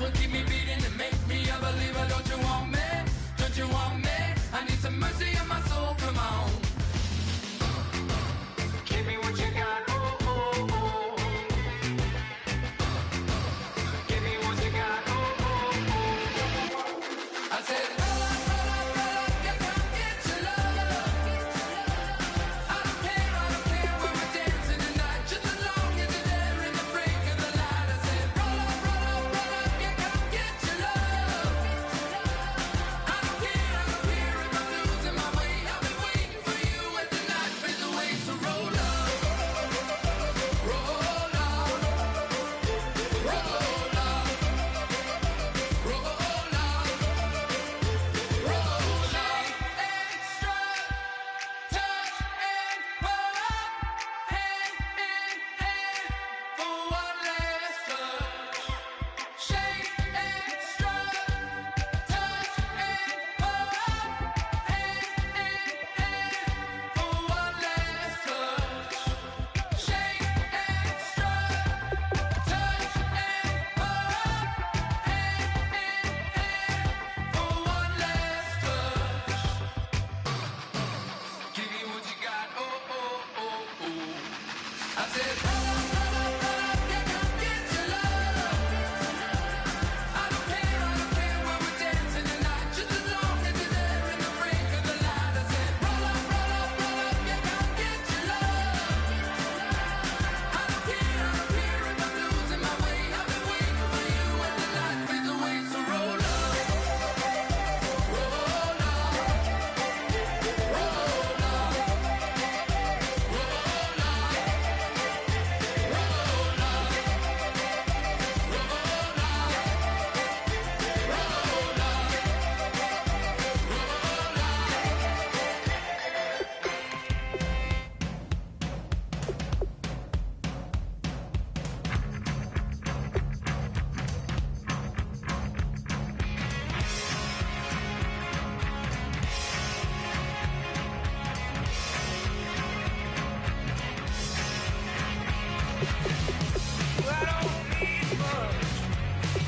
will keep me beating and make me a believer. Don't you want me? Don't you want me? I need some mercy on my soul, come on. Give me what you got, oh, oh, oh. Give me what you got, oh, oh, oh. I said, roll up, yeah, come get your love. I don't care when we're dancing tonight, just as long as you're there in the break of the light. I said, roll up, yeah, come get your love. I don't care if I'm losing my way. I'll be waiting for you as the night fades away. So roll up, roll up, roll up, roll up, roll up. Extra touch and pull up, hand in hand for one last touch. Shake extra touch and pull up, hand in hand for one last touch. Shake extra touch and pull up, hand in hand for one last touch. Give me what you got, oh, oh, oh, oh. I said, roll up, yeah, come get your love. I don't care when we're dancing tonight, just as long as you're there in the break of the light. I said, roll up, yeah, come get your love. I don't care if I'm losing my way. I've been waiting for you as the night fades away. So roll up, roll up, roll up, roll up, roll I don't need much.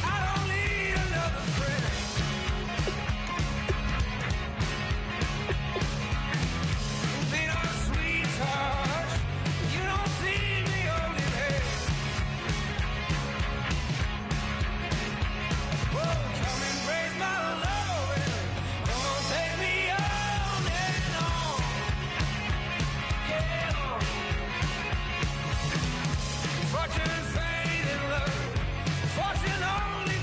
I don't need another friend. Be no sweetheart. You don't see me holding hands. Whoa, come and raise my love and come on, take me on and on. Yeah, on. Fortune, fame, and love. Fortune only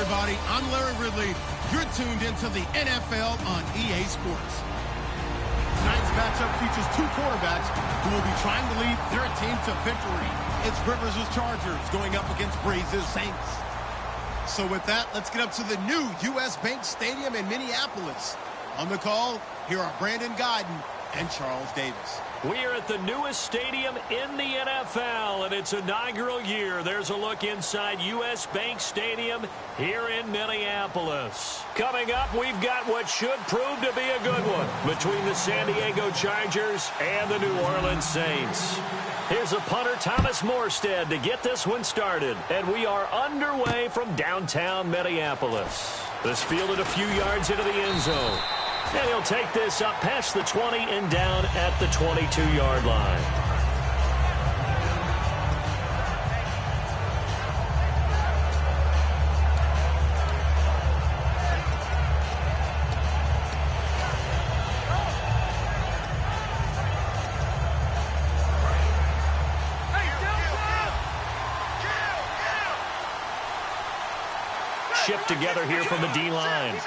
everybody. I'm Larry Ridley. You're tuned into the NFL on EA Sports. Tonight's matchup features two quarterbacks who will be trying to lead their team to victory. It's Rivers' Chargers going up against Brees' Saints. So with that, let's get up to the new U.S. Bank Stadium in Minneapolis. On the call, here are Brandon Guyton and Charles Davis. We are at the newest stadium in the NFL, and its inaugural year. There's a look inside U.S. Bank Stadium here in Minneapolis. Coming up, we've got what should prove to be a good one between the San Diego Chargers and the New Orleans Saints. Here's a punter, Thomas Morstead, to get this one started. And we are underway from downtown Minneapolis. This fielded a few yards into the end zone. And he'll take this up past the 20 and down at the 22-yard line. Shift together here from the D-line.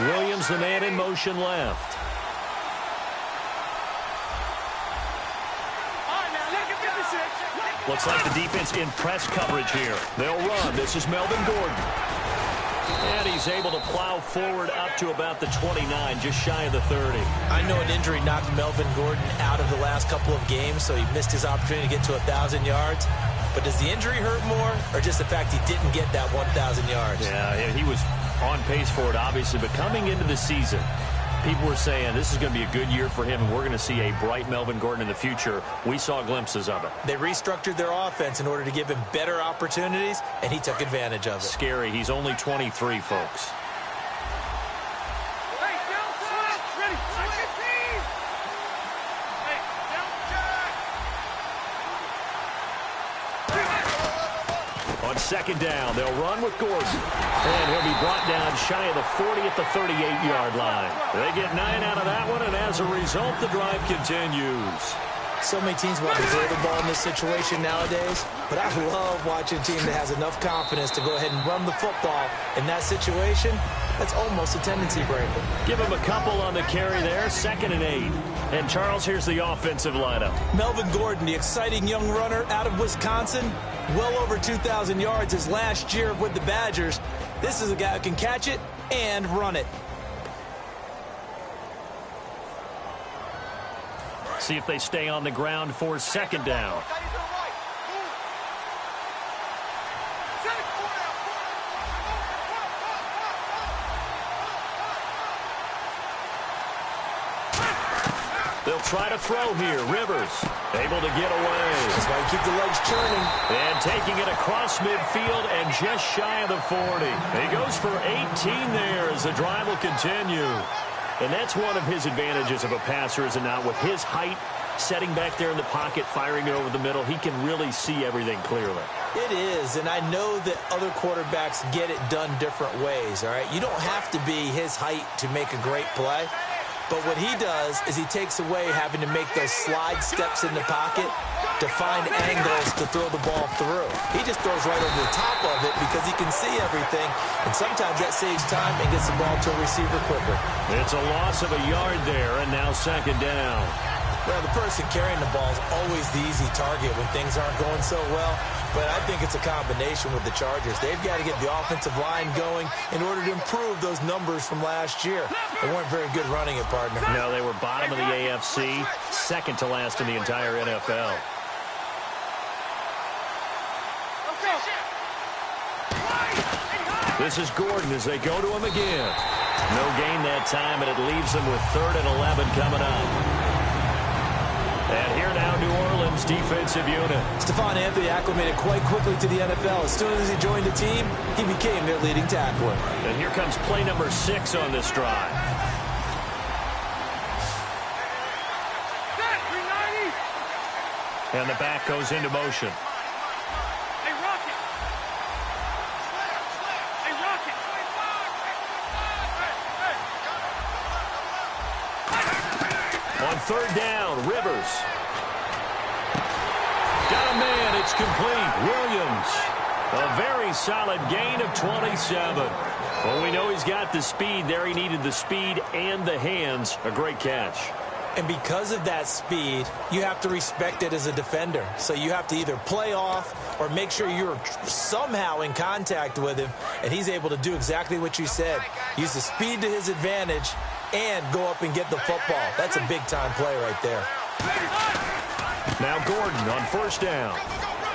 Williams, the man in motion left. Looks like the defense in press coverage here. They'll run. This is Melvin Gordon. And he's able to plow forward up to about the 29, just shy of the 30. I know an injury knocked Melvin Gordon out of the last couple of games, so he missed his opportunity to get to 1,000 yards. But does the injury hurt more, or just the fact he didn't get that 1,000 yards? Yeah, he was on pace for it, obviously. But coming into the season, people were saying this is going to be a good year for him, and we're going to see a bright Melvin Gordon in the future. We saw glimpses of it. They restructured their offense in order to give him better opportunities, and he took advantage of it. Scary. He's only 23, folks. On second down, they'll run with Gordon. And he'll be brought down shy of the 40 at the 38-yard line. They get 9 out of that one, and as a result, the drive continues. So many teams want to throw the ball in this situation nowadays, but I love watching a team that has enough confidence to go ahead and run the football. In that situation, that's almost a tendency breaker. Give him a couple on the carry there, 2nd and 8. And Charles, here's the offensive lineup. Melvin Gordon, the exciting young runner out of Wisconsin, well over 2,000 yards his last year with the Badgers. This is a guy who can catch it and run it. See if they stay on the ground for 2nd down. They'll try to throw here. Rivers able to get away. That's why you keep the legs churning. And taking it across midfield and just shy of the 40. He goes for 18 there as the drive will continue. And that's one of his advantages of a passer, is it not? With his height, setting back there in the pocket, firing it over the middle, he can really see everything clearly. It is, and I know that other quarterbacks get it done different ways, all right? You don't have to be his height to make a great play. But what he does is he takes away having to make those slide steps in the pocket to find angles to throw the ball through. He just throws right over the top of it because he can see everything, and sometimes that saves time and gets the ball to a receiver quicker. It's a loss of a yard there, and now 2nd down. Well, the person carrying the ball is always the easy target when things aren't going so well. But I think it's a combination with the Chargers. They've got to get the offensive line going in order to improve those numbers from last year. They weren't very good running it, partner. No, they were bottom of the AFC, 2nd to last in the entire NFL. This is Gordon as they go to him again. No gain that time, and it leaves them with 3rd and 11 coming up. And here now, New Orleans defensive unit. Stephon Anthony acclimated quite quickly to the NFL. As soon as he joined the team, he became their leading tackler. And here comes play number 6 on this drive. And the back goes into motion. On 3rd down, Rivers. Got a man at It's complete. Williams. A very solid gain of 27. Well, we know he's got the speed there. He needed the speed and the hands. A great catch. And because of that speed, you have to respect it as a defender. So you have to either play off or make sure you're somehow in contact with him, and he's able to do exactly what you said. Use the speed to his advantage and go up and get the football. That's a big-time play right there. Now Gordon on first down.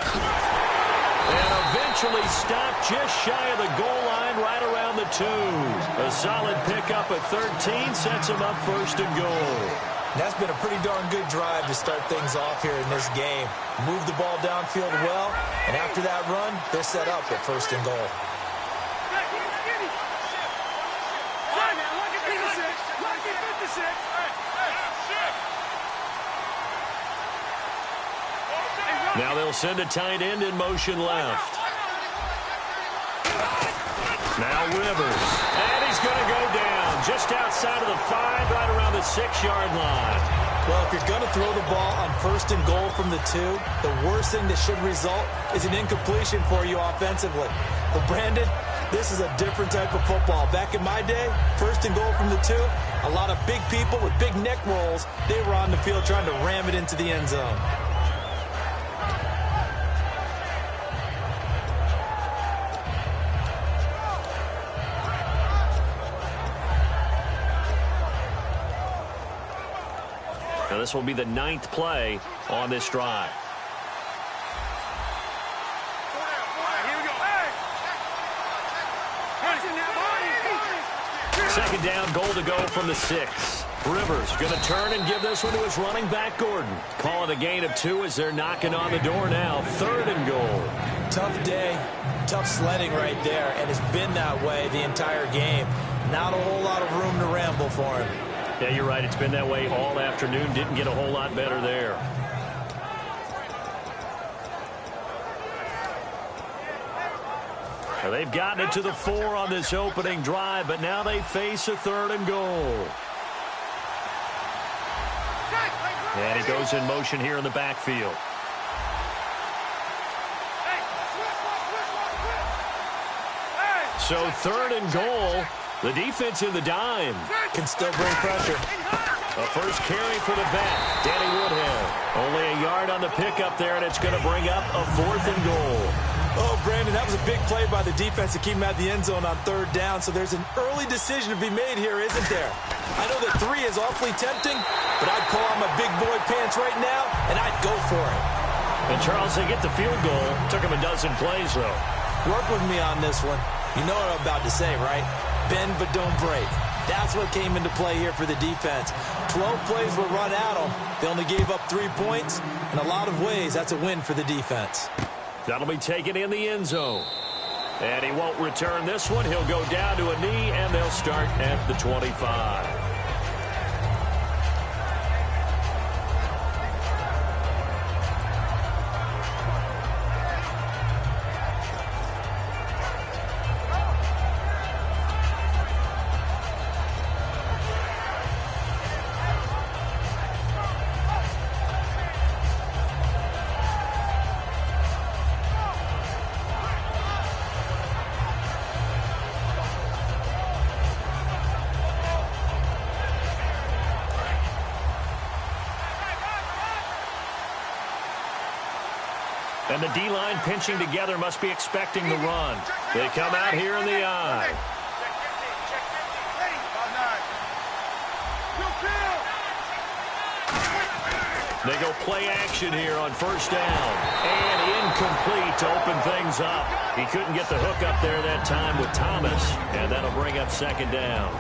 And eventually stopped just shy of the goal line right around the 2. A solid pickup at 13 sets him up first and goal. That's been a pretty darn good drive to start things off here in this game. Move the ball downfield well, and after that run, they're set up at first and goal. Now they'll send a tight end in motion left. Now Rivers. And he's going to go down just outside of the 5, right around the 6-yard line. Well, if you're going to throw the ball on first and goal from the 2, the worst thing that should result is an incompletion for you offensively. But, Brandon, this is a different type of football. Back in my day, first and goal from the 2, a lot of big people with big neck rolls, they were on the field trying to ram it into the end zone. Now this will be the 9th play on this drive. Second down, goal to go from the 6. Rivers going to turn and give this one to his running back, Gordon. Calling a gain of 2 as they're knocking on the door now. 3rd and goal. Tough day, tough sledding right there, and it's been that way the entire game. Not a whole lot of room to ramble for him. Yeah, you're right. It's been that way all afternoon. Didn't get a whole lot better there. Well, they've gotten it to the 4 on this opening drive, but now they face a 3rd and goal. And he goes in motion here in the backfield. So 3rd and goal. The defense in the dime. Can still bring pressure. A first carry for the vet, Danny Woodhead. Only a yard on the pickup there, and it's going to bring up a 4th and goal. Oh, Brandon, that was a big play by the defense to keep him out of the end zone on 3rd down, so there's an early decision to be made here, isn't there? I know that 3 is awfully tempting, but I'd pull on my big boy pants right now, and I'd go for it. And, Charles, they get the field goal. Took him a dozen plays, though. Work with me on this one. You know what I'm about to say, right? Bend but don't break. That's what came into play here for the defense. 12 plays were run at them. They only gave up 3 points. In a lot of ways, that's a win for the defense. That'll be taken in the end zone. And he won't return this one. He'll go down to a knee, and they'll start at the 25. And the D-line pinching together must be expecting the run. They come out here in the eye. They go play action here on first down. And incomplete to open things up. He couldn't get the hook up there that time with Thomas. And that'll bring up second down.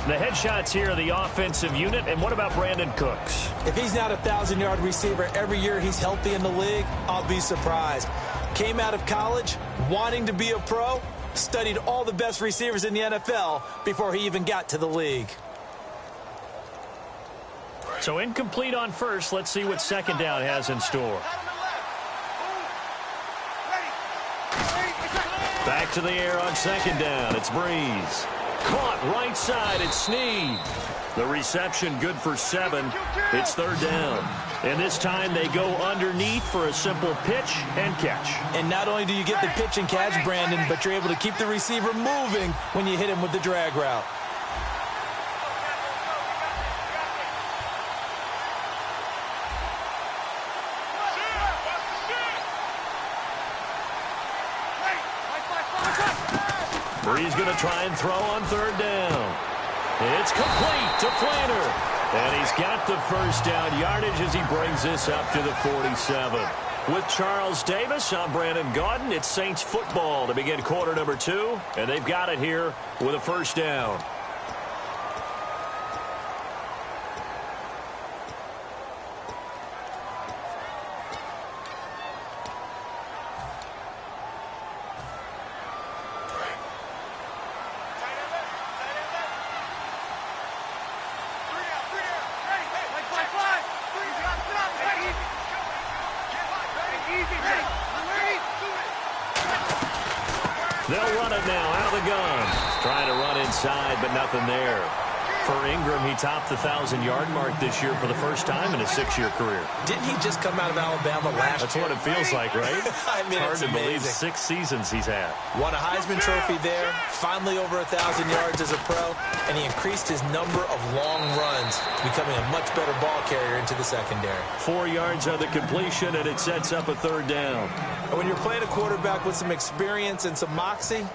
The headshots here are the offensive unit. And what about Brandon Cooks? If he's not a 1,000-yard receiver every year he's healthy in the league, I'll be surprised. Came out of college wanting to be a pro, studied all the best receivers in the NFL before he even got to the league. So incomplete on first. Let's see what second down has in store. Back to the air on second down. It's Breeze. Caught right side. It's Snead. The reception good for 7. It's third down. And this time they go underneath for a simple pitch and catch. And not only do you get the pitch and catch, Brandon, but you're able to keep the receiver moving when you hit him with the drag route. Bree's going to try and throw on third down. It's complete to Flanner. And he's got the first down yardage as he brings this up to the 47. With Charles Davis, I'm Brandon Gaudin. It's Saints football to begin quarter number 2. And they've got it here with a first down. They'll run it now out of the gun. Trying to run inside, but nothing there. For Ingram, he topped the 1,000-yard mark this year for the first time in his 6-year career. Didn't he just come out of Alabama last That's year? what it feels like, right? I mean, hard it's to believe amazing. 6 seasons he's had. Won a Heisman Trophy there, finally over 1,000 yards as a pro, and he increased his number of long runs, becoming a much better ball carrier into the secondary. 4 yards on the completion, and it sets up a third down. And when you're playing a quarterback with some experience and some moxie,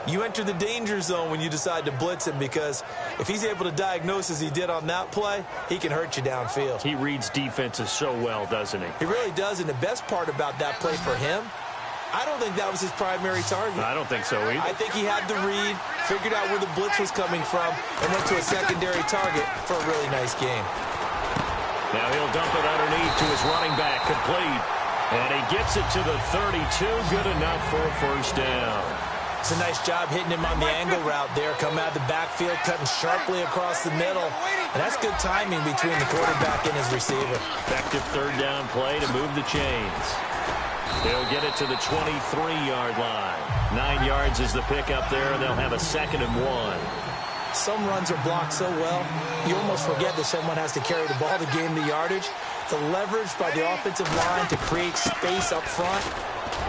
you enter the danger zone when you decide to blitz him, because if he's able to diagnose as he did on that play, he can hurt you downfield. He reads defenses so well, doesn't he? He really does, and the best part about that play for him, I don't think that was his primary target. I don't think so either. I think he had the read, figured out where the blitz was coming from, and went to a secondary target for a really nice game. Now he'll dump it underneath to his running back, complete. And he gets it to the 32, good enough for a first down. It's a nice job hitting him on the angle route there, coming out of the backfield, cutting sharply across the middle. And that's good timing between the quarterback and his receiver. Effective third down play to move the chains. He'll get it to the 23-yard line. 9 yards is the pickup there, and they'll have a 2nd and 1. Some runs are blocked so well, you almost forget that someone has to carry the ball to gain the yardage. The leverage by the offensive line to create space up front,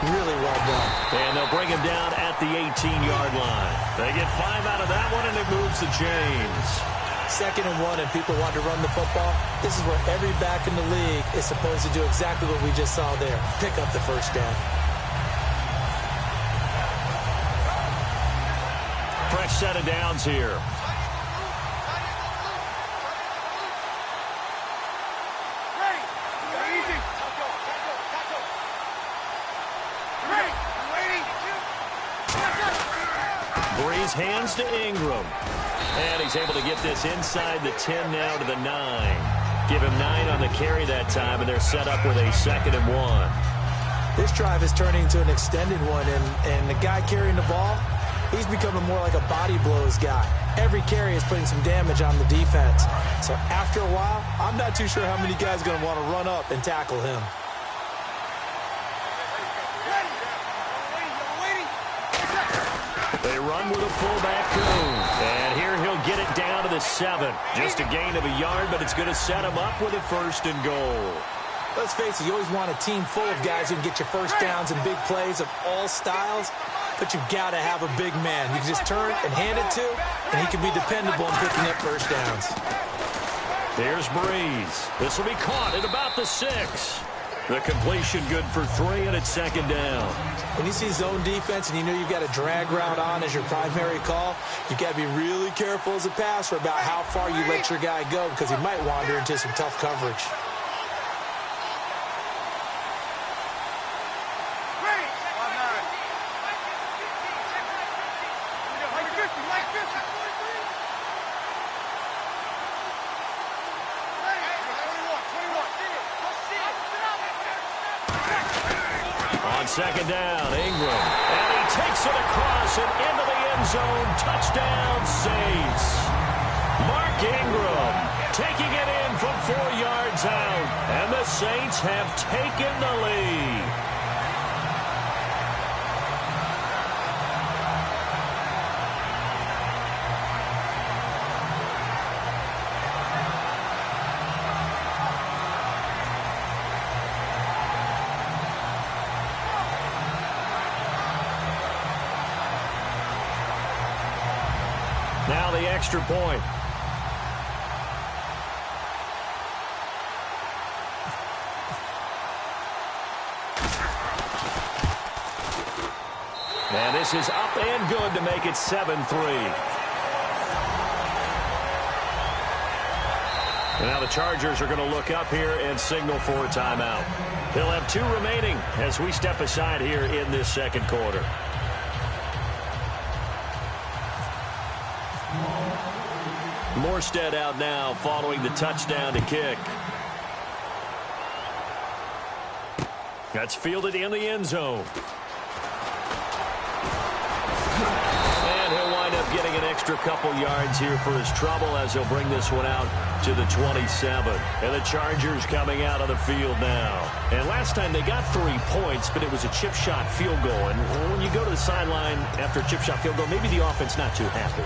really well done. And they'll bring him down at the 18-yard line. They get 5 out of that one, and it moves the chains. 2nd and 1, and people want to run the football. This is where every back in the league is supposed to do exactly what we just saw there. Pick up the first down. Fresh set of downs here. Breeze hands to Ingram. And he's able to get this inside the 10 now to the 9. Give him 9 on the carry that time, and they're set up with a 2nd and 1. This drive is turning into an extended one, and the guy carrying the ball, he's becoming more like a body blows guy. Every carry is putting some damage on the defense. So after a while, I'm not too sure how many guys are going to want to run up and tackle him. They run with a fullback coon. And here he'll get it down to the 7. Just a gain of a yard, but it's going to set him up with a 1st and goal. Let's face it, you always want a team full of guys who can get you first downs and big plays of all styles, but you've got to have a big man. You can just turn and hand it to, and he can be dependable in picking up first downs. Here's Breeze. This will be caught at about the 6. The completion good for 3, and it's 2nd down. When you see zone defense and you know you've got a drag route on as your primary call, you've got to be really careful as a passer about how far you let your guy go, because he might wander into some tough coverage. On 2nd down, Ingram. And he takes it across and into the end zone. Touchdown, Saints. Mark Ingram taking it in from 4 yards out. And the Saints have taken the lead. Now the extra point. And this is up and good to make it 7-3. Now the Chargers are going to look up here and signal for a timeout. He'll have 2 remaining as we step aside here in this second quarter. Morstead out now following the touchdown to kick. That's fielded in the end zone. And he'll wind up getting an extra couple yards here for his trouble as he'll bring this one out to the 27. And the Chargers coming out on the field now. And last time they got 3 points, but it was a chip shot field goal. And when you go to the sideline after a chip shot field goal, maybe the offense not too happy.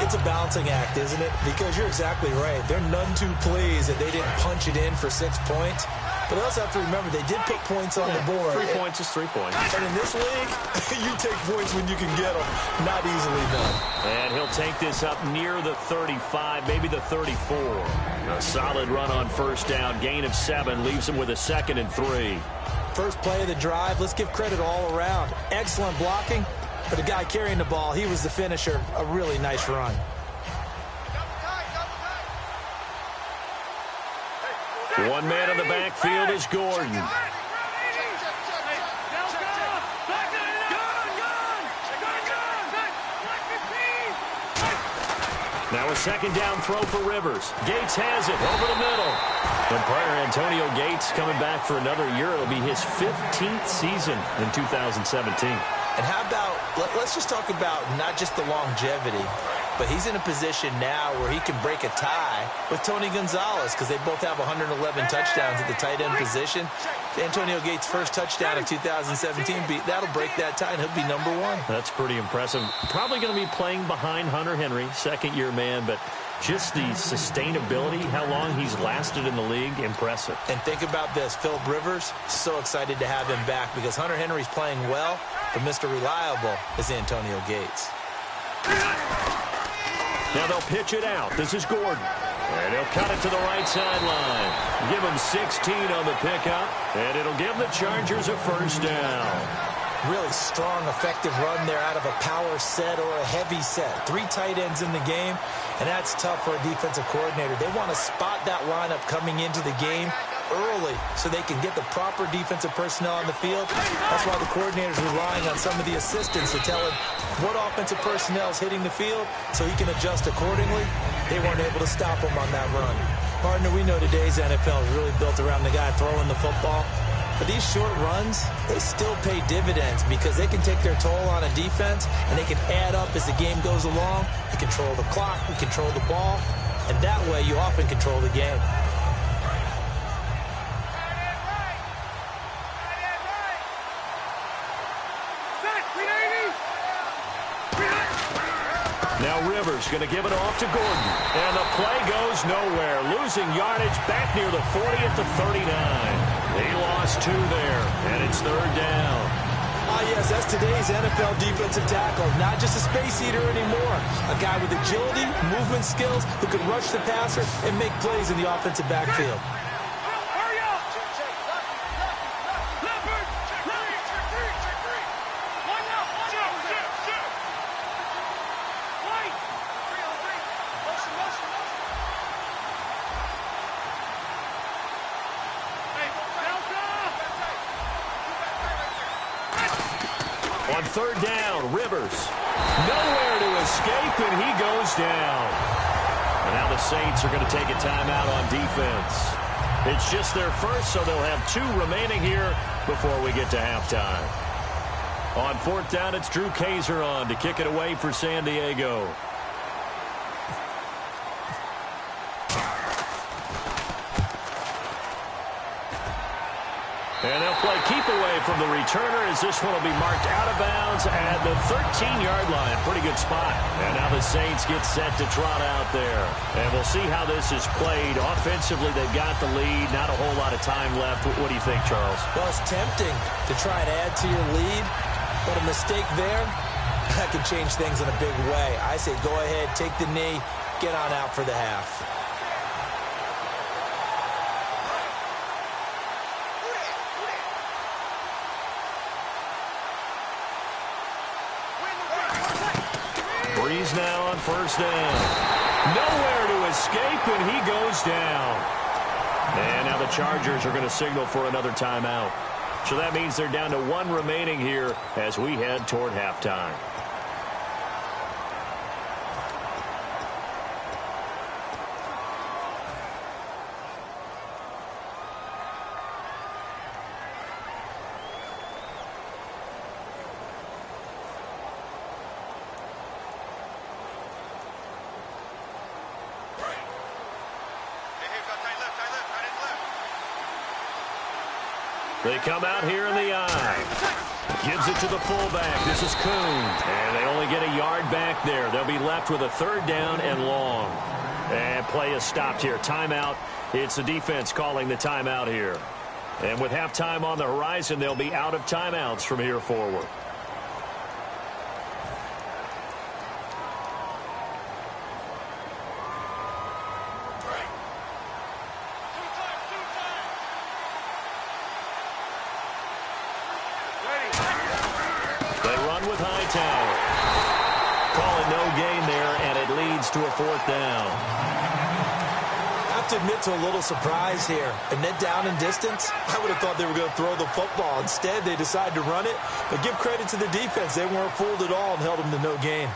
It's a balancing act, isn't it? Because you're exactly right. They're none too pleased that they didn't punch it in for 6 points. But they also have to remember they did put points on the board. 3 points is 3 points. And in this league, you take points when you can get them. Not easily done. And he'll take this up near the 35, maybe the 34. A solid run on first down. Gain of 7 leaves him with a 2nd and 3. First play of the drive, let's give credit all around. Excellent blocking. But the guy carrying the ball, he was the finisher. A really nice run. One man in the backfield is Gordon. Now a second down throw for Rivers. Gates has it over the middle. The player Antonio Gates coming back for another year. It'll be his 15th season in 2017. And how about, let's just talk about not just the longevity, but he's in a position now where he can break a tie with Tony Gonzalez because they both have 111 touchdowns at the tight end position. Antonio Gates' first touchdown of 2017, that'll break that tie, and he'll be number 1. That's pretty impressive. Probably going to be playing behind Hunter Henry, second-year man, but just the sustainability, how long he's lasted in the league, impressive. And think about this, Philip Rivers, so excited to have him back because Hunter Henry's playing well, but Mr. Reliable is Antonio Gates. Now they'll pitch it out. This is Gordon. And he'll cut it to the right sideline. Give him 16 on the pickup, and it'll give the Chargers a first down. Really strong, effective run there out of a power set or a heavy set. 3 tight ends in the game, and that's tough for a defensive coordinator. They want to spot that lineup coming into the game early so they can get the proper defensive personnel on the field. That's why the coordinator's relying on some of the assistants to tell him what offensive personnel is hitting the field so he can adjust accordingly. They weren't able to stop him on that run. Partner, we know today's NFL is really built around the guy throwing the football. But these short runs, they still pay dividends because they can take their toll on a defense and they can add up as the game goes along. They control the clock, they control the ball, and that way you often control the game. Now Rivers going to give it off to Gordon. And the play goes nowhere. Losing yardage back near the 40 at the 39. He lost 2 there, and it's 3rd down. Yes, that's today's NFL defensive tackle. Not just a space eater anymore. A guy with agility, movement skills, who can rush the passer and make plays in the offensive backfield. On 3rd down, Rivers. Nowhere to escape, and he goes down. And now the Saints are going to take a timeout on defense. It's just their first, so they'll have 2 remaining here before we get to halftime. On 4th down, it's Drew Kaiser on to kick it away for San Diego. And they'll play keep away from the returner as this one will be marked out of bounds at the 13-yard line. Pretty good spot. And now the Saints get set to trot out there. And we'll see how this is played. Offensively, they've got the lead. Not a whole lot of time left. What do you think, Charles? Well, it's tempting to try and add to your lead, but a mistake there that can change things in a big way. I say go ahead, take the knee, get on out for the half. Breeze now on first down. Nowhere to escape, and he goes down. And now the Chargers are going to signal for another timeout. So that means they're down to 1 remaining here as we head toward halftime. They come out here in the eye. Gives it to the fullback. This is Kuhn. And they only get a yard back there. They'll be left with a 3rd down and long. And play is stopped here. Timeout. It's the defense calling the timeout here. And with halftime on the horizon, they'll be out of timeouts from here forward. Calling no gain there, and it leads to a 4th down. I have to admit to a little surprise here. And then down in distance, I would have thought they were going to throw the football. Instead, they decided to run it. But give credit to the defense. They weren't fooled at all and held them to no gain.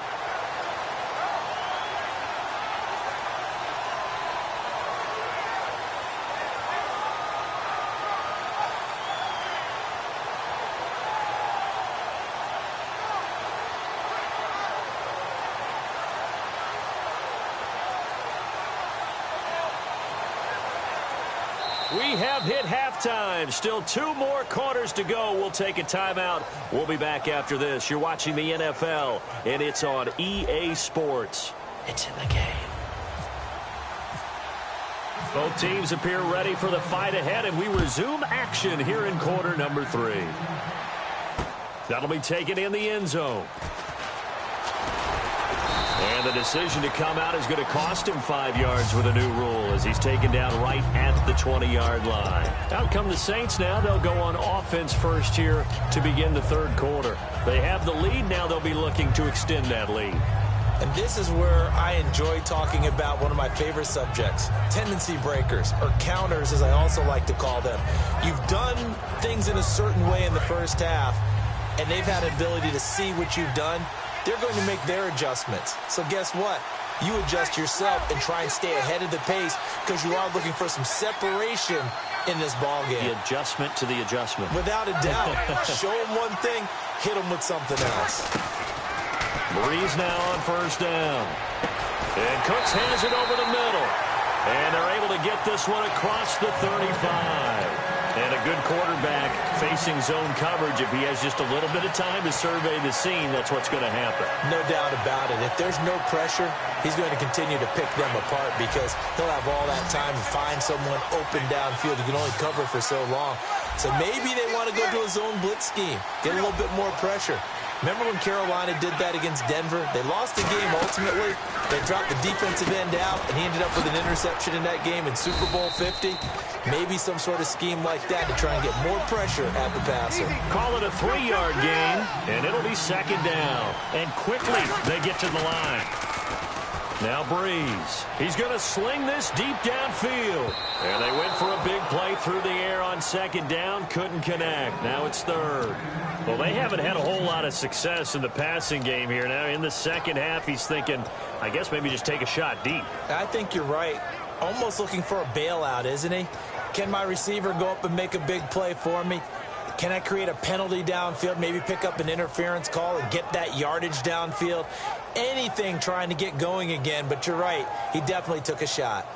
We have hit halftime. Still 2 more quarters to go. We'll take a timeout. We'll be back after this. You're watching the NFL, and it's on EA Sports. It's in the game. Both teams appear ready for the fight ahead, and we resume action here in quarter number 3. That'll be taken in the end zone. And the decision to come out is going to cost him 5 yards with a new rule as he's taken down right at the 20-yard line. Out come the Saints now. They'll go on offense first here to begin the 3rd quarter. They have the lead. Now they'll be looking to extend that lead. And this is where I enjoy talking about one of my favorite subjects, tendency breakers, or counters as I also like to call them. You've done things in a certain way in the first half, and they've had an ability to see what you've done. They're going to make their adjustments. So guess what? You adjust yourself and try and stay ahead of the pace because you are looking for some separation in this ball game. The adjustment to the adjustment. Without a doubt. Show them one thing, hit them with something else. Breeze now on first down. And Cooks has it over the middle. And they're able to get this one across the 35. And a good quarterback facing zone coverage. If he has just a little bit of time to survey the scene, that's what's going to happen. No doubt about it. If there's no pressure, he's going to continue to pick them apart because he'll have all that time to find someone open downfield. He can only cover for so long. So maybe they want to go to a zone blitz scheme, get a little bit more pressure. Remember when Carolina did that against Denver? They lost the game ultimately. They dropped the defensive end out, and he ended up with an interception in that game in Super Bowl 50. Maybe some sort of scheme like that to try and get more pressure at the passer. Call it a 3-yard gain, and it'll be 2nd down. And quickly, they get to the line. Now Breeze. He's going to sling this deep downfield. And they went for a big play through the air on 2nd down. Couldn't connect. Now it's 3rd. Well, they haven't had a whole lot of success in the passing game here. Now in the second half, he's thinking, I guess maybe just take a shot deep. I think you're right. Almost looking for a bailout, isn't he? Can my receiver go up and make a big play for me? Can I create a penalty downfield, maybe pick up an interference call and get that yardage downfield? Anything trying to get going again, but you're right. He definitely took a shot.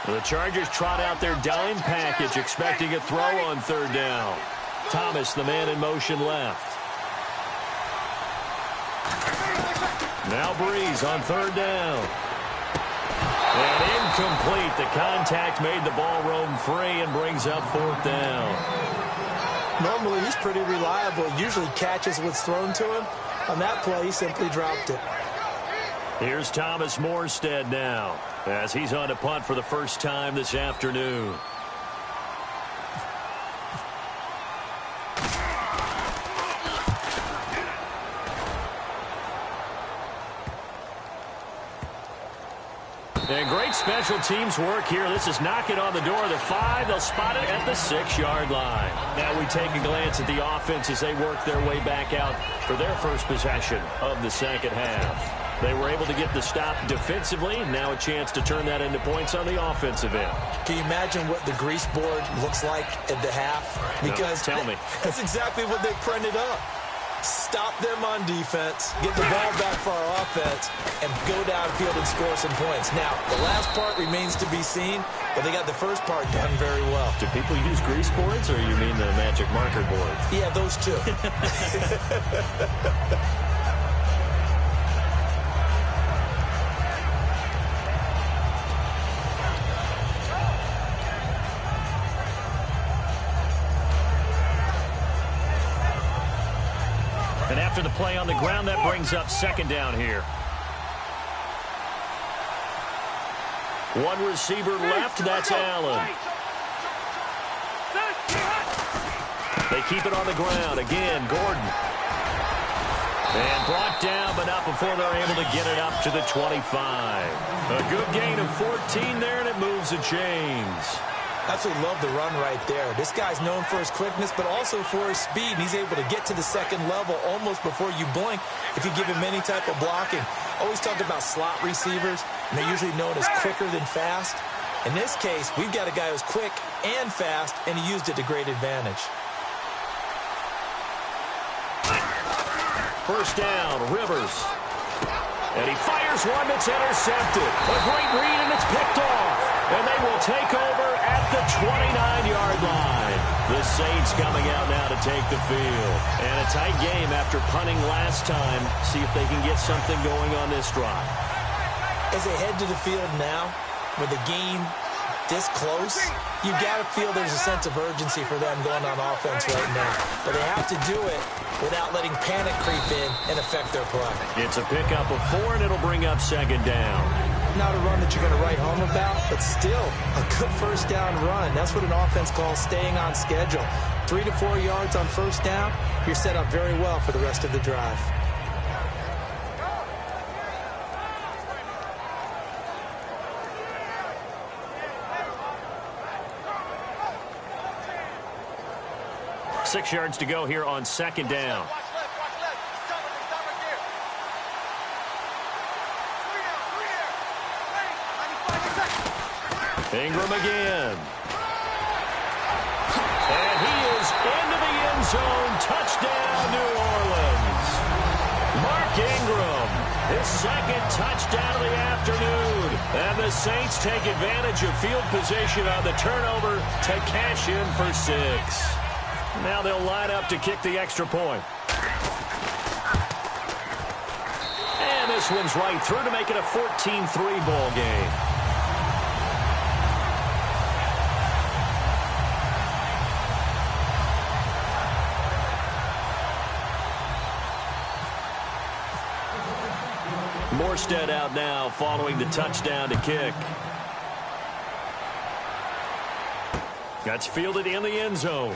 The Chargers trot out their dime package, expecting a throw on 3rd down. Thomas, the man in motion left. Now Breeze on 3rd down. And incomplete. The contact made the ball roam free and brings up 4th down. Normally, he's pretty reliable. Usually catches what's thrown to him. On that play, he simply dropped it. Here's Thomas Morstead now as he's on to punt for the first time this afternoon. And great special teams work here. This is knocking on the door of the 5. They'll spot it at the 6-yard line. Now we take a glance at the offense as they work their way back out for their first possession of the second half. They were able to get the stop defensively. Now a chance to turn that into points on the offensive end. Can you imagine what the grease board looks like at the half? Because tell me. That's exactly what they printed up. Stop them on defense, get the ball back for our offense, and go downfield and score some points. Now, the last part remains to be seen, but they got the first part done very well. Do people use grease boards, or you mean the magic marker boards? Yeah, those two. And after the play on the ground, that brings up 2nd down here. One receiver left, that's Allen. They keep it on the ground. Again, Gordon. And brought down, but not before they're able to get it up to the 25. A good gain of 14 there, and it moves the chains. Absolutely love the run right there. This guy's known for his quickness, but also for his speed. And he's able to get to the second level almost before you blink if you give him any type of blocking. Always talk about slot receivers, and they're usually known as quicker than fast. In this case, we've got a guy who's quick and fast, and he used it to great advantage. First down, Rivers. And he fires one that's intercepted. A great read, and it's picked off. And they will take over at the 29-yard line. The Saints coming out now to take the field. And a tight game after punting last time. See if they can get something going on this drive. As they head to the field now, with the game this close, you got to feel there's a sense of urgency for them going on offense right now. But they have to do it without letting panic creep in and affect their play. It's a pickup of 4, and it'll bring up 2nd down. Not a run that you're going to write home about, but still a good first down run. That's what an offense calls staying on schedule. 3 to 4 yards on first down, you're set up very well for the rest of the drive. Six yards to go here on 2nd down. Ingram again. And he is into the end zone. Touchdown, New Orleans. Mark Ingram, his 2nd touchdown of the afternoon. And the Saints take advantage of field position on the turnover to cash in for 6. Now they'll line up to kick the extra point. And this one's right through to make it a 14-3 ball game. Morstead out now following the touchdown to kick. That's fielded in the end zone.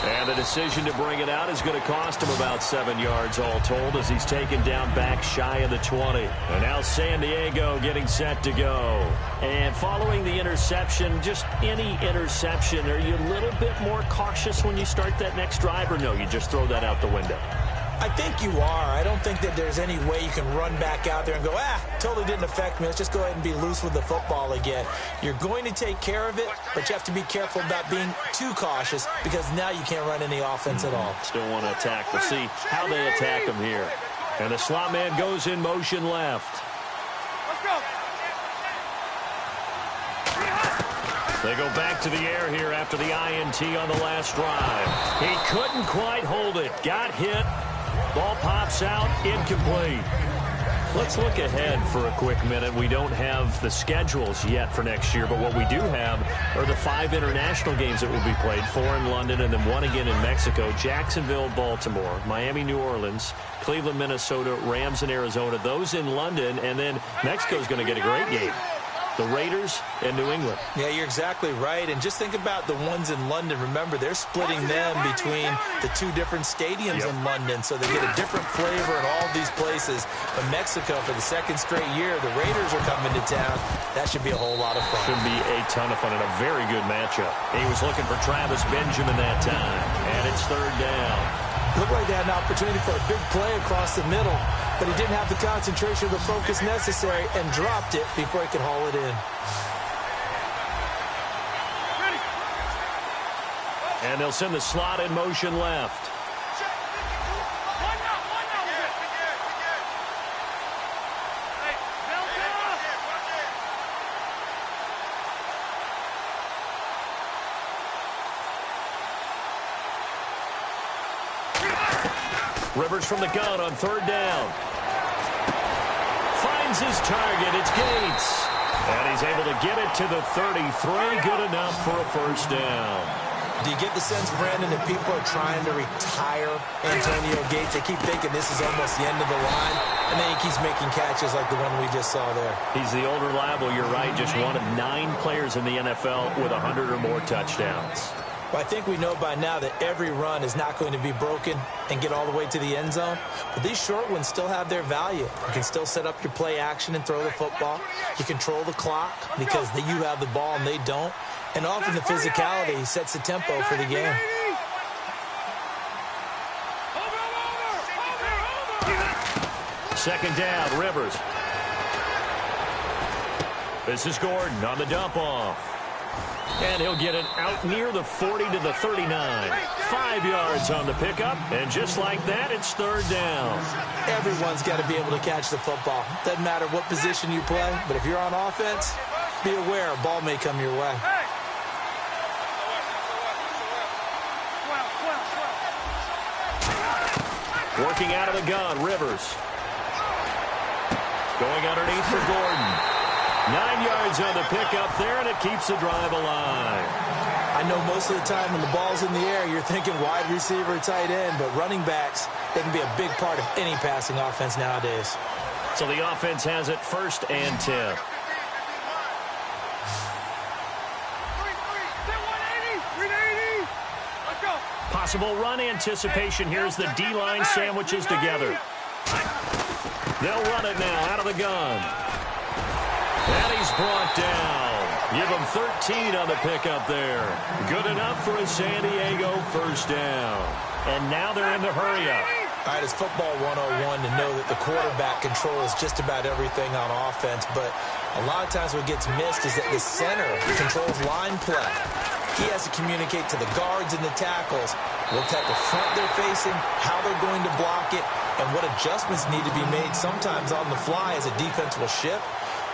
And the decision to bring it out is going to cost him about 7 yards all told as he's taken down back shy of the 20. And now San Diego getting set to go. And following the interception, just any interception, are you a little bit more cautious when you start that next drive, or no, you just throw that out the window? I think you are. I don't think that there's any way you can run back out there and go, totally didn't affect me. Let's just go ahead and be loose with the football again. You're going to take care of it, but you have to be careful about being too cautious because now you can't run any offense at all. Still want to attack. We'll see how they attack them here. And the slot man goes in motion left. They go back to the air here after the INT on the last drive. He couldn't quite hold it. Got hit. Ball pops out, incomplete. Let's look ahead for a quick minute. We don't have the schedules yet for next year, but what we do have are the 5 international games that will be played, 4 in London and then 1 again in Mexico, Jacksonville, Baltimore, Miami, New Orleans, Cleveland, Minnesota, Rams, and Arizona. Those in London, and then Mexico's going to get a great game. The Raiders and New England. Yeah, you're exactly right. And just think about the ones in London. Remember, they're splitting them between the 2 different stadiums in London, so they get a different flavor in all these places. But Mexico, for the 2nd straight year, the Raiders are coming to town. That should be a whole lot of fun. Should be a ton of fun and a very good matchup. He was looking for Travis Benjamin that time, and it's 3rd down. Looked like they had an opportunity for a big play across the middle, but he didn't have the concentration or the focus necessary and dropped it before he could haul it in. And they'll send the slot in motion left. Rivers from the gun on 3rd down. Finds his target. It's Gates. And he's able to get it to the 33. Good enough for a 1st down. Do you get the sense, Brandon, that people are trying to retire Antonio Gates? They keep thinking this is almost the end of the line, and then he keeps making catches like the one we just saw there. He's the old reliable, you're right, just one of 9 players in the NFL with 100 or more touchdowns. Well, I think we know by now that every run is not going to be broken and get all the way to the end zone. But these short ones still have their value. You can still set up your play action and throw the football. You control the clock because you have the ball and they don't. And often the physicality sets the tempo for the game. Second down, Rivers. This is Gordon on the dump off. And he'll get it out near the 40 to the 39. 5 yards on the pickup, and just like that, it's 3rd down. Everyone's got to be able to catch the football. Doesn't matter what position you play, but if you're on offense, be aware a ball may come your way. Working out of the gun, Rivers. Going underneath for Gordon. 9 yards on the pickup there, and it keeps the drive alive. I know most of the time when the ball's in the air, you're thinking wide receiver, tight end, but running backs, they can be a big part of any passing offense nowadays. So the offense has it 1st and 10. Possible run anticipation. Here's the D-line sandwiches together. They'll run it now out of the gun. And he's brought down. Give him 13 on the pickup there. Good enough for a San Diego 1st down. And now they're in the hurry-up. All right, it's football 101 to know that the quarterback controls just about everything on offense, but a lot of times what gets missed is that the center controls line play. He has to communicate to the guards and the tackles what type of front they're facing, how they're going to block it, and what adjustments need to be made sometimes on the fly as a defense will shift.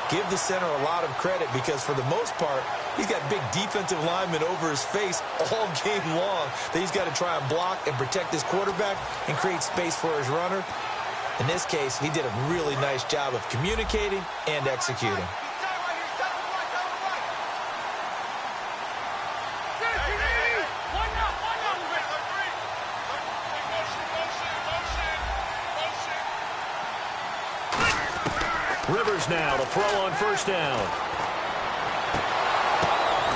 Give the center a lot of credit because, for the most part, he's got big defensive linemen over his face all game long that he's got to try and block and protect his quarterback and create space for his runner. In this case, he did a really nice job of communicating and executing. Rivers now to throw on 1st down.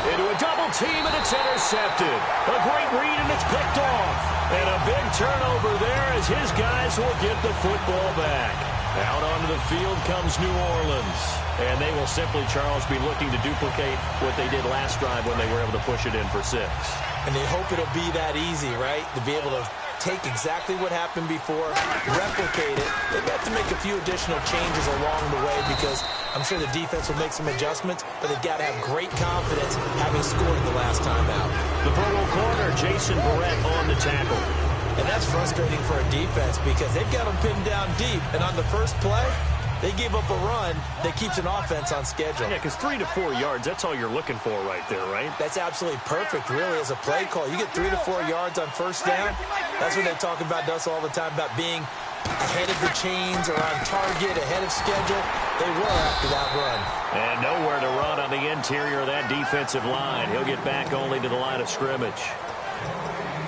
Into a double team, and it's intercepted. A great read, and it's picked off. And a big turnover there as his guys will get the football back. Out onto the field comes New Orleans. And they will simply, Charles, be looking to duplicate what they did last drive when they were able to push it in for 6. And they hope it'll be that easy, right? To be able to take exactly what happened before, replicate it. They've got to make a few additional changes along the way because I'm sure the defense will make some adjustments, but they've got to have great confidence having scored the last time out. The Pro Bowl corner, Jason Barrett, on the tackle. And that's frustrating for a defense because they've got them pinned down deep, and on the first play, they gave up a run that keeps an offense on schedule. Yeah, because 3 to 4 yards, that's all you're looking for right there, right? That's absolutely perfect, really, as a play call. You get 3 to 4 yards on 1st down. That's what they talk about us all the time, about being ahead of the chains or on target, ahead of schedule. They were after that run. And nowhere to run on the interior of that defensive line. He'll get back only to the line of scrimmage.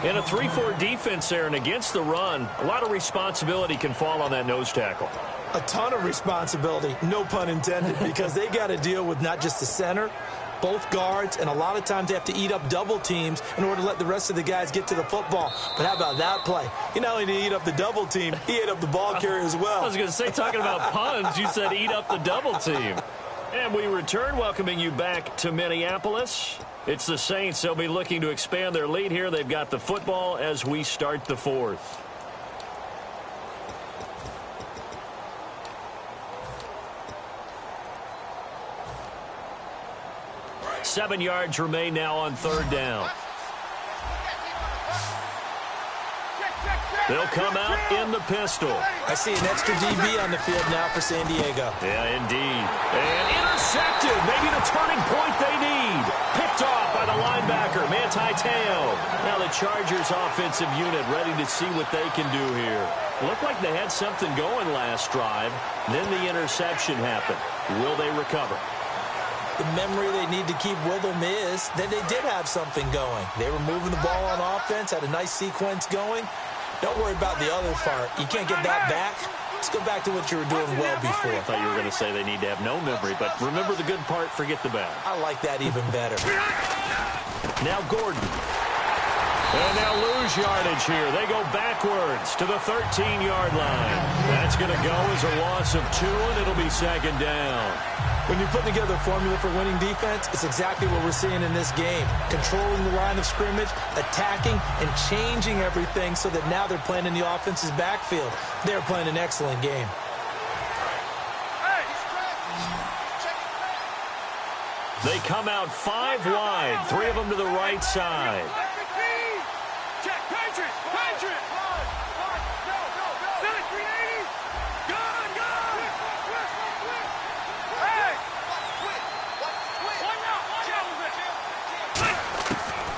In a 3-4 defense there and against the run, a lot of responsibility can fall on that nose tackle. A ton of responsibility, no pun intended, because they got to deal with not just the center, both guards, and a lot of times they have to eat up double teams in order to let the rest of the guys get to the football. But how about that play? He not only did he eat up the double team, he ate up the ball carrier as well. I was going to say, talking about puns, you said eat up the double team. And we return, welcoming you back to Minneapolis. It's the Saints. They'll be looking to expand their lead here. They've got the football as we start the fourth. Seven yards remain now on third down. They'll come out in the pistol. I see an extra DB on the field now for San Diego. Yeah, indeed. And intercepted. Maybe the turning point they need. Picked off by the linebacker, Manti Te'o. Now the Chargers offensive unit ready to see what they can do here. Looked like they had something going last drive. Then the interception happened. Will they recover? The memory they need to keep with them is that they did have something going. They were moving the ball on offense, had a nice sequence going. Don't worry about the other part. You can't get that back. Let's go back to what you were doing well before. I thought you were going to say they need to have no memory, but remember the good part, forget the bad. I like that even better. Now Gordon. And now lose yardage here. They go backwards to the 13-yard line. That's going to go as a loss of 2, and it'll be second down. When you put together a formula for winning defense, it's exactly what we're seeing in this game. Controlling the line of scrimmage, attacking, and changing everything so that now they're playing in the offense's backfield. They're playing an excellent game. They come out 5 wide, 3 of them to the right side.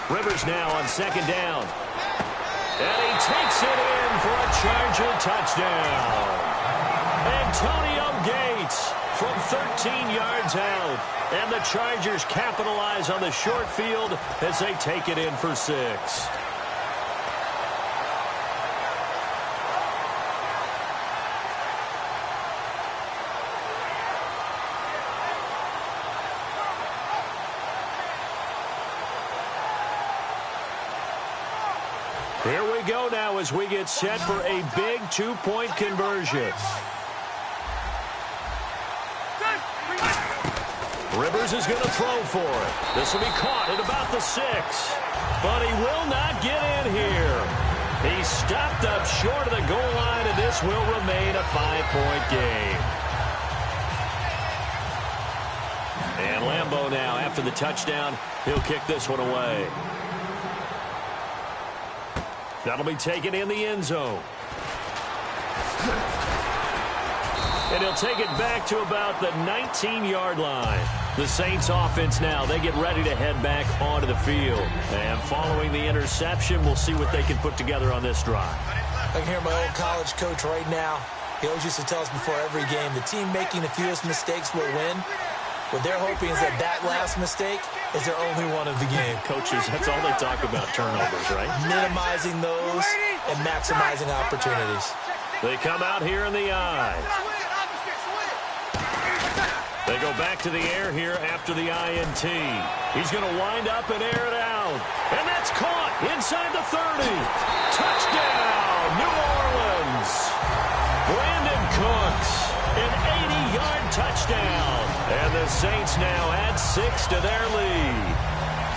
Rivers now on second down. And he takes it in for a Charger touchdown. Antonio Gates from 13 yards out. And the Chargers capitalize on the short field as they take it in for 6. Here we go now as we get set for a big 2-point conversion. Rivers is going to throw for it. This will be caught at about the 6. But he will not get in here. He stopped up short of the goal line, and this will remain a 5-point game. And Lambeau now, after the touchdown, he'll kick this one away. That'll be taken in the end zone. And he'll take it back to about the 19-yard line. The Saints offense now, they get ready to head back onto the field. And following the interception, we'll see what they can put together on this drive. I can hear my old college coach right now. He always used to tell us before every game, the team making the fewest mistakes will win. What they're hoping is that that last mistake is their only one of the game. Coaches, that's all they talk about, turnovers, right? Minimizing those and maximizing opportunities. They come out here in the I. They go back to the air here after the INT. He's going to wind up and air it out. And that's caught inside the 30. Touchdown, New Orleans. Brandon Cooks, an 80-yard touchdown. And the Saints now add 6 to their lead.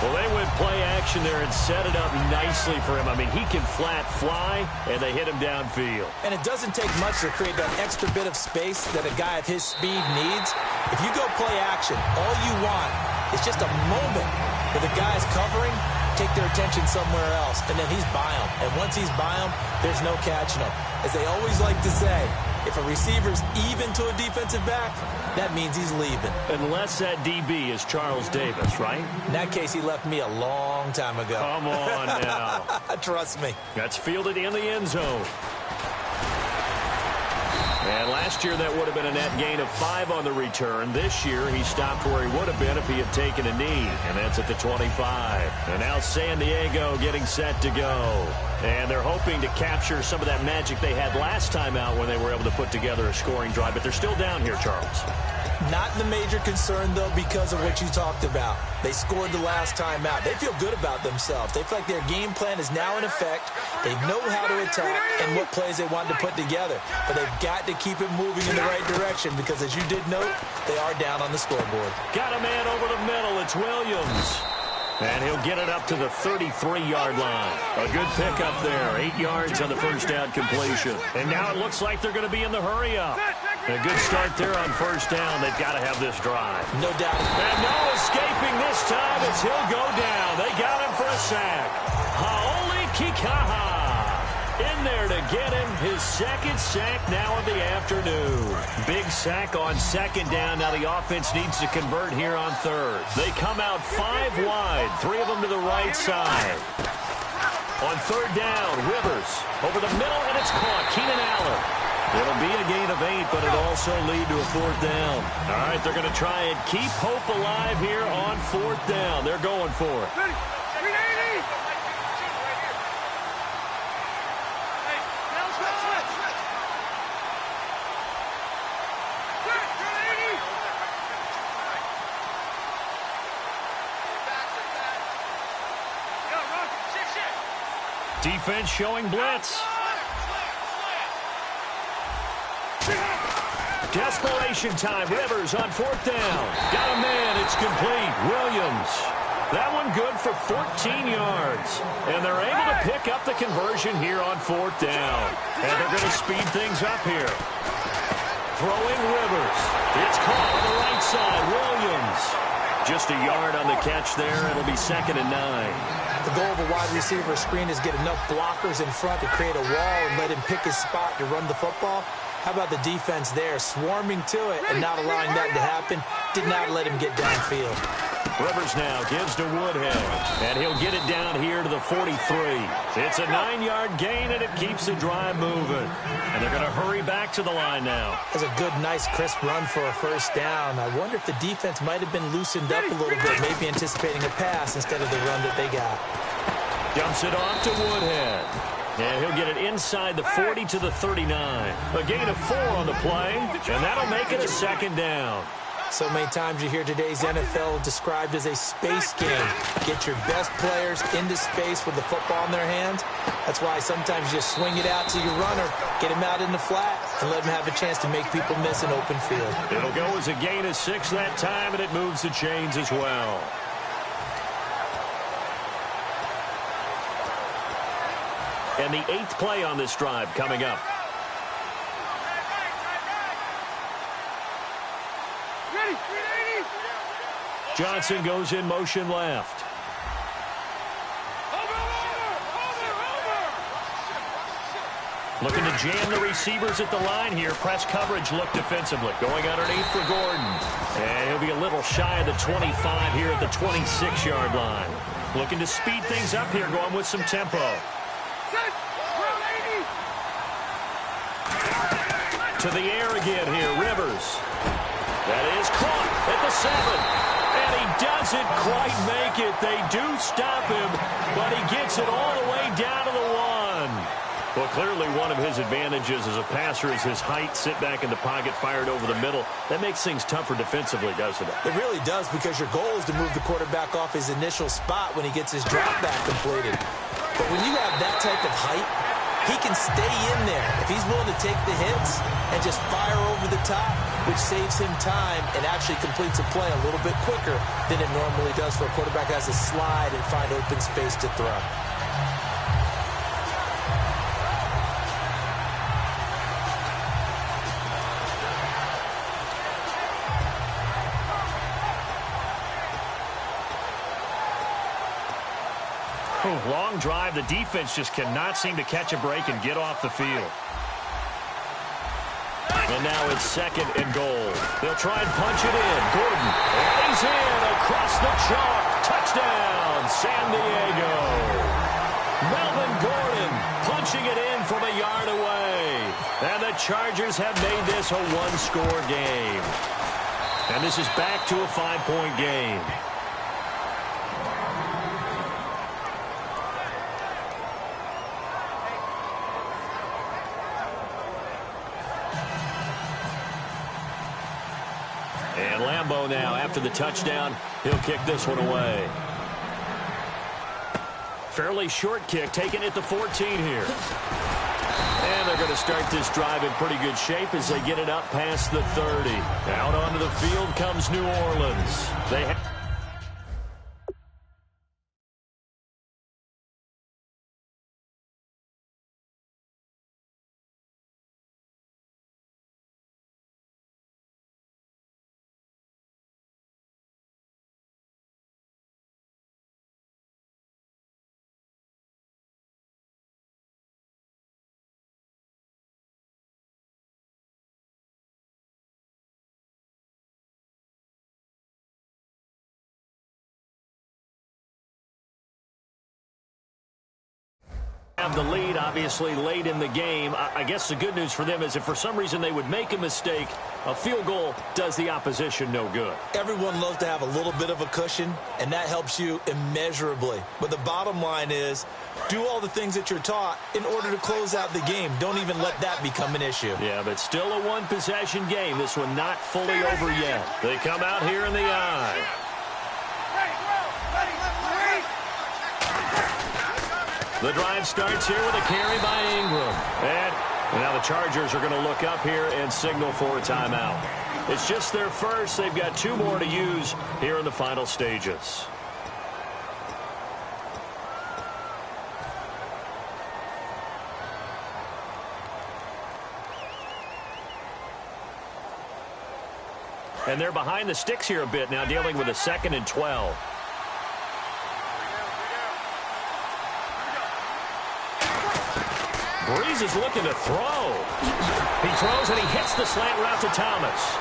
Well, they went play action there and set it up nicely for him. I mean, he can flat fly, and they hit him downfield. And it doesn't take much to create that extra bit of space that a guy of his speed needs. If you go play action, all you want is just a moment where the guy's covering, take their attention somewhere else, and then he's by him. And once he's by him, there's no catching him. As they always like to say, if a receiver's even to a defensive back, that means he's leaving. Unless that DB is Charles Davis, right? In that case, he left me a long time ago. Come on now. Trust me. That's fielded in the end zone. Last year, that would have been a net gain of 5 on the return. This year, he stopped where he would have been if he had taken a knee, and that's at the 25. And now San Diego getting set to go. And they're hoping to capture some of that magic they had last time out when they were able to put together a scoring drive, but they're still down here, Charles. Not the major concern, though, because of what you talked about. They scored the last time out. They feel good about themselves. They feel like their game plan is now in effect. They know how to attack and what plays they want to put together. But they've got to keep it moving in the right direction because, as you did note, they are down on the scoreboard. Got a man over the middle. It's Williams. And he'll get it up to the 33-yard line. A good pickup there. 8 yards on the first down completion. And now it looks like they're going to be in the hurry-up. A good start there on first down. They've got to have this drive. No doubt. And no escaping this time as he'll go down. They got him for a sack. Haoli Kikaha in there to get him his second sack now of the afternoon. Big sack on second down. Now the offense needs to convert here on third. They come out 5 wide, 3 of them to the right side. On third down, Rivers over the middle, and it's caught. Keenan Allen. It'll be a gain of 8, but it'll also lead to a 4th down. All right, they're going to try and keep hope alive here on 4th down. They're going for it. Defense showing blitz. Desperation time. Rivers on 4th down. Got a man. It's complete. Williams. That one good for 14 yards. And they're able to pick up the conversion here on 4th down. And they're going to speed things up here. Throwing Rivers. It's caught on the right side. Williams. Just a yard on the catch there. It'll be 2nd and 9. The goal of a wide receiver screen is get enough blockers in front to create a wall and let him pick his spot to run the football. How about the defense there, swarming to it and not allowing that to happen? Did not let him get downfield. Rivers now gives to Woodhead, and he'll get it down here to the 43. It's a 9-yard gain, and it keeps the drive moving. And they're going to hurry back to the line now. That's a good, nice, crisp run for a first down. I wonder if the defense might have been loosened up a little bit, maybe anticipating a pass instead of the run that they got. Dumps it off to Woodhead. And he'll get it inside the 40 to the 39. A gain of 4 on the play, and that'll make it a 2nd down. So many times you hear today's NFL described as a space game. Get your best players into space with the football in their hands. That's why sometimes you just swing it out to your runner, get him out in the flat, and let him have a chance to make people miss an open field. It'll go as a gain of 6 that time, and it moves the chains as well. And the 8th play on this drive coming up. Johnson goes in motion left. Looking to jam the receivers at the line here. Press coverage look defensively. Going underneath for Gordon. And he'll be a little shy of the 25 here at the 26-yard line. Looking to speed things up here, going with some tempo. To the air again here, Rivers. That is caught at the 7. And he doesn't quite make it. They do stop him, but he gets it all the way down to the 1. Well, clearly one of his advantages as a passer is his height. Sit back in the pocket, fired over the middle. That makes things tougher defensively, doesn't it? It really does, because your goal is to move the quarterback off his initial spot when he gets his drop back completed. But when you have that type of height, he can stay in there if he's willing to take the hits and just fire over the top, which saves him time and actually completes a play a little bit quicker than it normally does for a quarterback that has to slide and find open space to throw. Long drive. The defense just cannot seem to catch a break and get off the field. And now it's 2nd and goal. They'll try and punch it in. Gordon, and he's in across the chalk. Touchdown, San Diego. Melvin Gordon punches pushing it in from a yard away. And the Chargers have made this a one-score game. And this is back to a 5-point game. And Lambeau now, after the touchdown, he'll kick this one away. Fairly short kick, taken at the 14 here. And they're going to start this drive in pretty good shape as they get it up past the 30. Out onto the field comes New Orleans. They have the lead, obviously, late in the game. I guess the good news for them is if for some reason they would make a mistake, a field goal does the opposition no good. Everyone loves to have a little bit of a cushion, and that helps you immeasurably. But the bottom line is, do all the things that you're taught in order to close out the game. Don't even let that become an issue. Yeah, but still a one-possession game. This one not fully over yet. They come out here in the eye. The drive starts here with a carry by Ingram. And now the Chargers are going to look up here and signal for a timeout. It's just their first. They've got 2 more to use here in the final stages. And they're behind the sticks here a bit now, dealing with a 2nd and 12. Breeze is looking to throw. He throws and he hits the slant route to Thomas.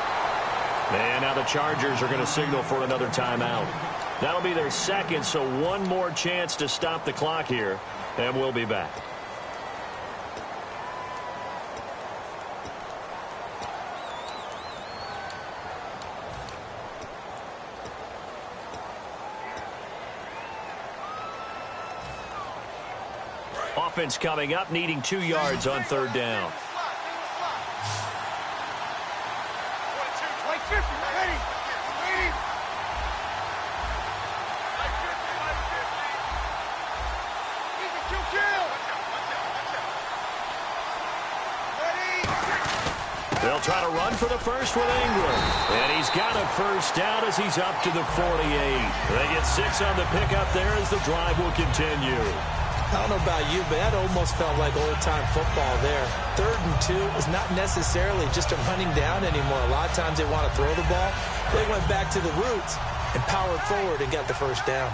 And now the Chargers are going to signal for another timeout. That'll be their 2nd, so one more chance to stop the clock here, and we'll be back. Offense coming up, needing 2 yards on 3rd down. They'll try to run for the first with Ingram. And he's got a first down as he's up to the 48. They get 6 on the pickup there as the drive will continue. I don't know about you, but that almost felt like old-time football there. 3rd and 2 is not necessarily just a running down anymore. A lot of times they want to throw the ball. They went back to the roots and powered forward and got the first down.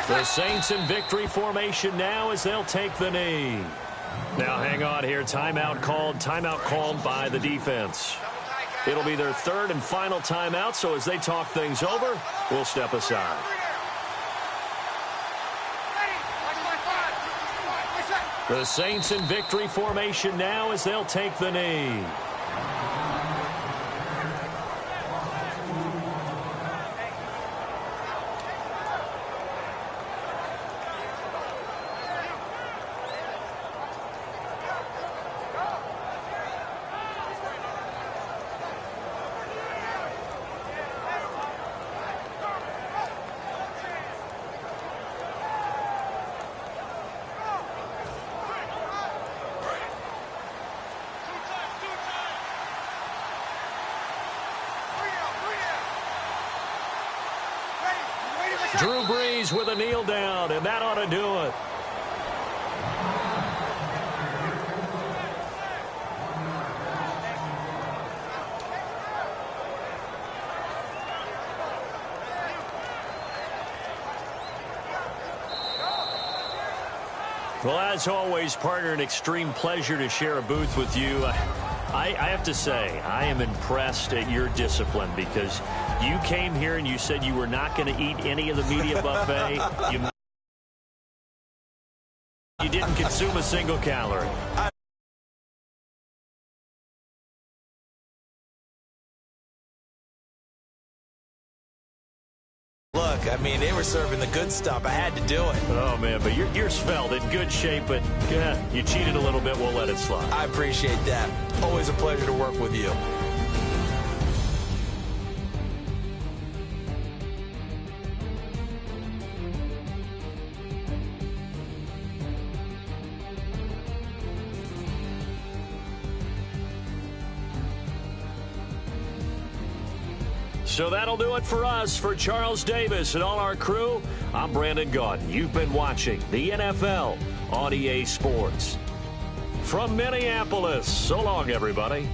The Saints in victory formation now as they'll take the knee. Now hang on here. Timeout called by the defense. It'll be their 3rd and final timeout, so as they talk things over, we'll step aside. The Saints in victory formation now as they'll take the knee. Drew Brees with a kneel down, and that ought to do it. Well, as always, partner, an extreme pleasure to share a booth with you. I have to say, I am impressed at your discipline because you came here and you said you were not going to eat any of the media buffet. You didn't consume a single calorie. Look, I mean, they were serving the good stuff. I had to do it. Oh, man, but you're svelte, in good shape, but you cheated a little bit. We'll let it slide. I appreciate that. Always a pleasure to work with you. So that'll do it for us. For Charles Davis and all our crew, I'm Brandon Gaudin. You've been watching the NFL on EA Sports. From Minneapolis, so long, everybody.